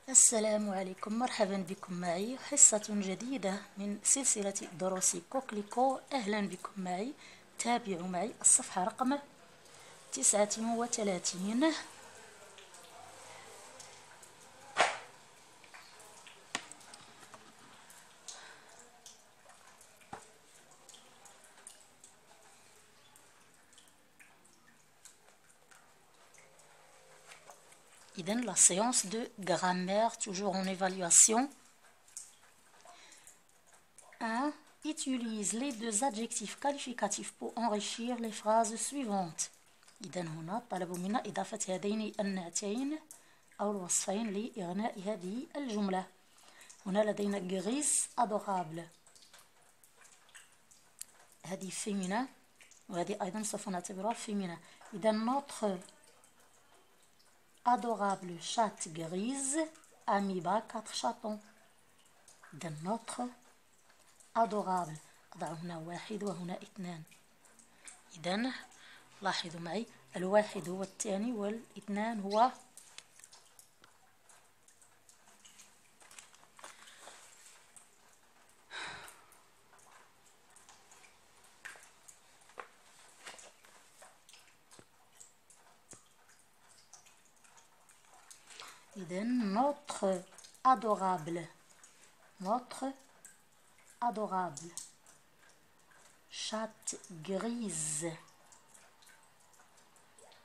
السلام عليكم، مرحبا بكم معي حصة جديدة من سلسلة دروس كوكليكو. أهلا بكم معي، تابعوا معي الصفحة رقم 39. إذن la séance de grammaire, toujours en évaluation. 1. Utilise les deux adjectifs qualificatifs pour enrichir les phrases suivantes. إذن هنا طلبوا منا إضافة هذين النعتين أو الوصفين لإغناء هذه الجملة. هنا لدينا grise adorable، هذه féminin وهذه أيضا سوف نعتبرها féminin. إذن notre adorable chatte grise a mis bas 4 chatons. إذن notre adorable، أضع هنا 1 وهنا 2. إذن لاحظوا معي، 1 هو الثاني وال2 هو إذن notre adorable chatte grise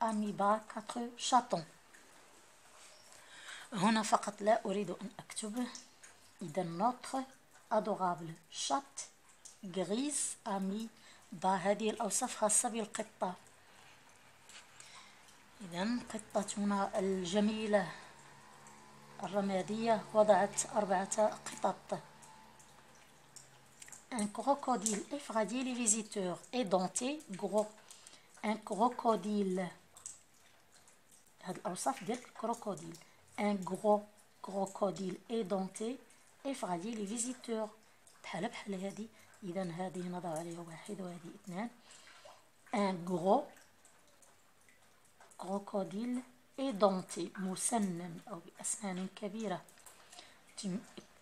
a mis bas 4 chatons. هنا فقط لا أريد أن أكتب. إذن notre adorable chatte grise a mis bas، هذه الأوصاف خاصة بالقطة. إذن قطتنا الجميلة الرمادية وضعت 4 قطط. Un crocodile effrayé les visiteurs et denté gros. Un crocodile، هذه الأوصاف ديال الكروكوديل. Un gros crocodile édenté effrayé les visiteurs، بحال هذه. إذن هذه نضع عليها 1 وهذه 2. Un gros crocodile édenté، مسنن أو بأسنان كبيرة،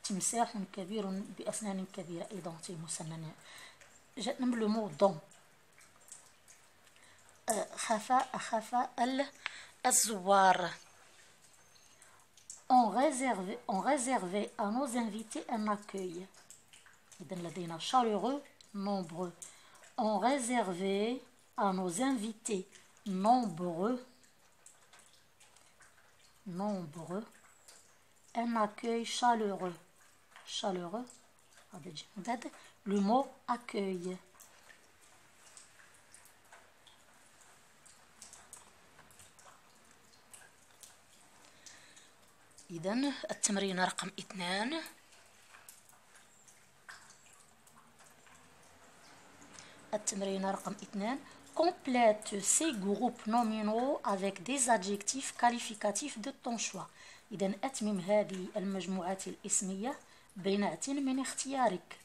تمساح كبير بأسنان كبيرة. édenté مسنن. جاءنا من لو مو دون. أخاف الزوار. On réservait à nos invités un accueil. إذن لدينا chaleureux nombreux. On réservait à nos invités nombreux un accueil chaleureux. Le mot accueil. إذن التمرين رقم 2. Complète ces groupes nominaux avec des adjectifs qualificatifs de ton choix. إذن أتمم هذه المجموعات الاسمية بنعت من اختيارك.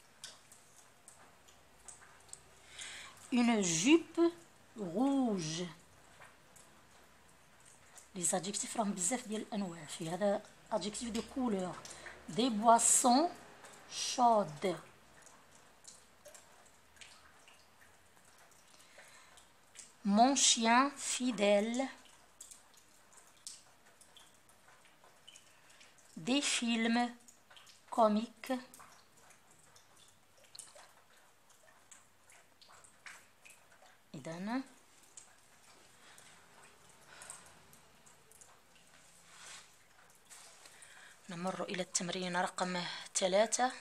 Une jupe rouge. Les adjectifs راهم بزاف ديال الأنواع، في هذا adjectif de couleur. Des boissons chaudes. Mon chien fidèle. Des films comiques. إذن نمر إلى التمرين رقم 3.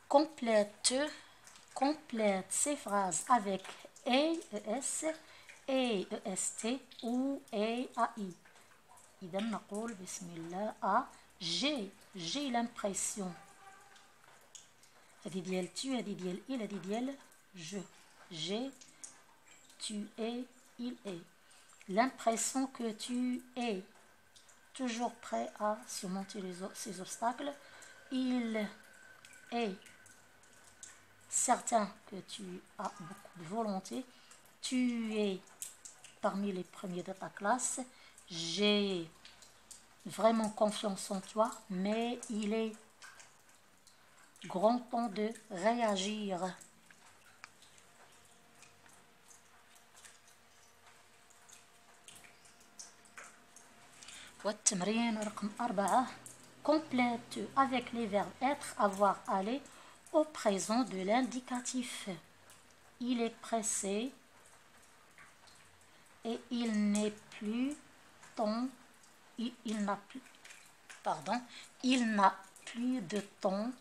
Complète ces phrases avec ES, EEST ou EAI. إذا نقول بسم الله. j'ai l'impression. هذه ديال tu، هذه ديال il، هذه ديال je. j'ai، tu es، il est. L'impression que tu es toujours prêt à surmonter ces obstacles. Il est certain que tu as beaucoup de volonté. Tu es parmi les premiers de ta classe. J'ai vraiment confiance en toi, mais il est grand temps de réagir. والتمرين رقم 4. Complète avec les verbes être, avoir, aller au présent de l'indicatif. Il est pressé et il n'est plus temps. Il n'a plus, pardon, il n'a plus de temps.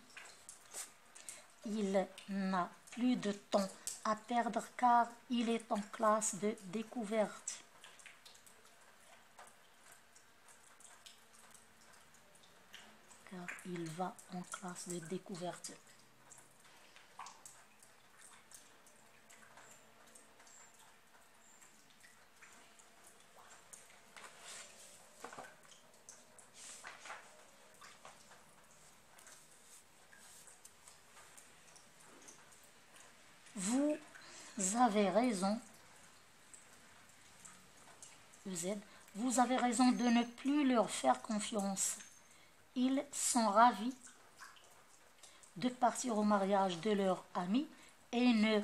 Il n'a plus de temps à perdre car il est en classe de découverte. Car il va en classe de découverte. Vous avez raison. Vous avez raison de ne plus leur faire confiance. Ils sont ravis de partir au mariage de leur ami et ne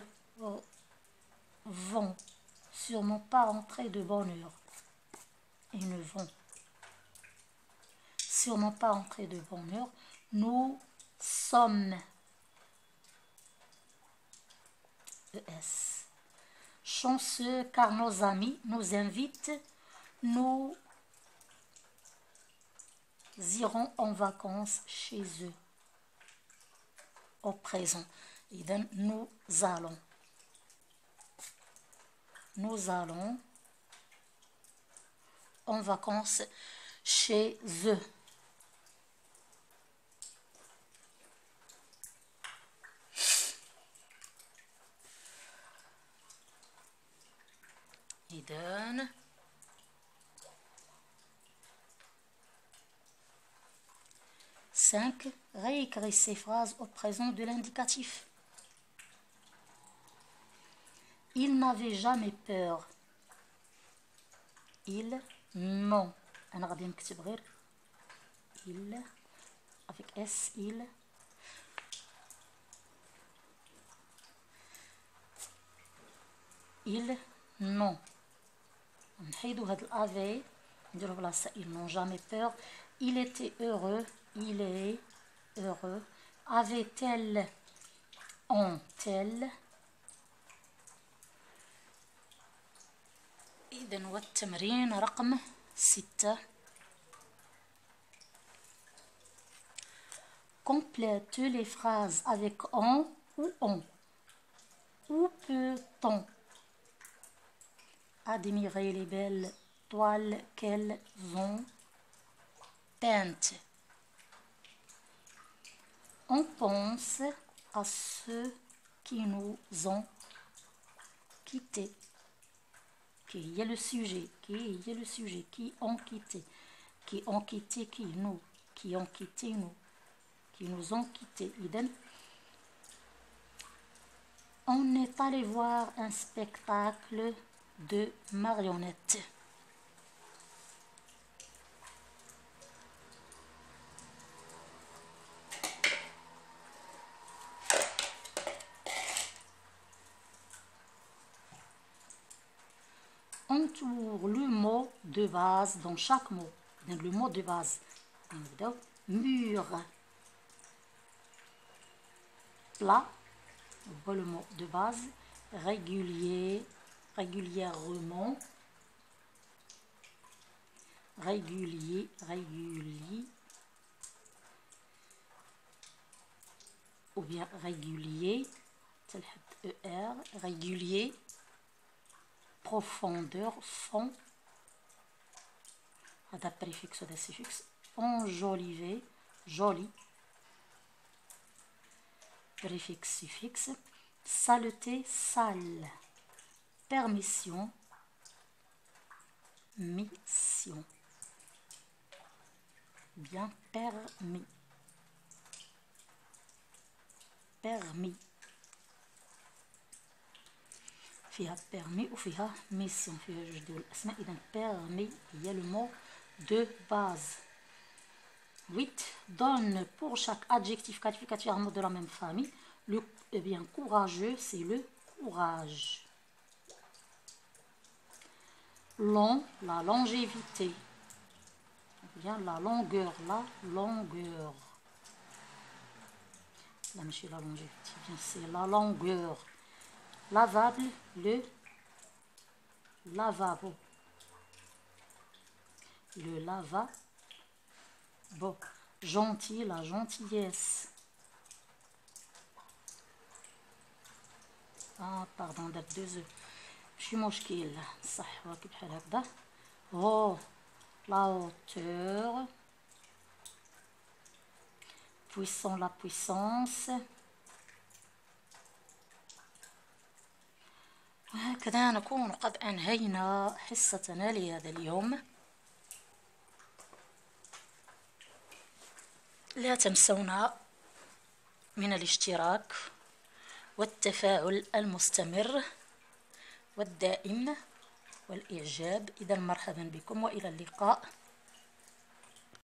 vont sûrement pas rentrer de bonne heure. Ils ne vont sûrement pas rentrer de bonne heure. Nous sommes chanceux car nos amis nous invitent. Nous irons en vacances chez eux. Au présent. Et donc, nous allons en vacances chez eux. Et donne. Cinq. Réécris ces phrases au présent de l'indicatif. Ils n'avaient jamais peur. Ils n'ont. أنا غادي نكتب غير il avec s ils n'ont. نحيدو هاد الافي نديرو بلاصه ils n'ont jamais peur. Il était heureux. Il est heureux. Avait-elle, ont-elles. إذن والتمرين رقم 6. Complète les phrases avec on ou on. Où peut-on admirer les belles toiles qu'elles ont peintes? On pense à ceux qui nous ont quittés. Qui est le sujet? Qui ont quitté? Qui ont quitté qui? Nous. Qui ont quitté nous? Qui nous ont quittés. Idem. On est allé voir un spectacle de marionnettes. Entoure le mot de base dans chaque mot. Le mot de base. Mur. Plat. Le mot de base. Régulier. Régulièrement. Régulier. Régulier. Ou bien régulier. ER. Régulier. Profondeur, fond, préfixe ou suffixe, enjolivé, joli, préfixe, suffixe, saleté, sale, permission, mission, bien permis, permis. فيها permis وفيها mission، فيها جوج ديال الاسماء. اذا permis هي le mot de base. 8. Donne pour chaque adjectif qualificatif un mot de la même famille. Le bien courageux, c'est le courage. Long, la longévité. Bien la longueur, la longueur. Là, monsieur, la longévité, bien c'est la longueur. Lavable, le lavabo. Le lavabo. Gentil, la gentillesse. Pardon, درت 2 E. ماشي مشكل، صح واكب بحال هكذا. Oh, la hauteur. Puissant, la puissance. وهكذا نكون قد أنهينا حصتنا لهذا اليوم. لا تنسونا من الاشتراك والتفاعل المستمر والدائم والإعجاب. إذا مرحبا بكم وإلى اللقاء.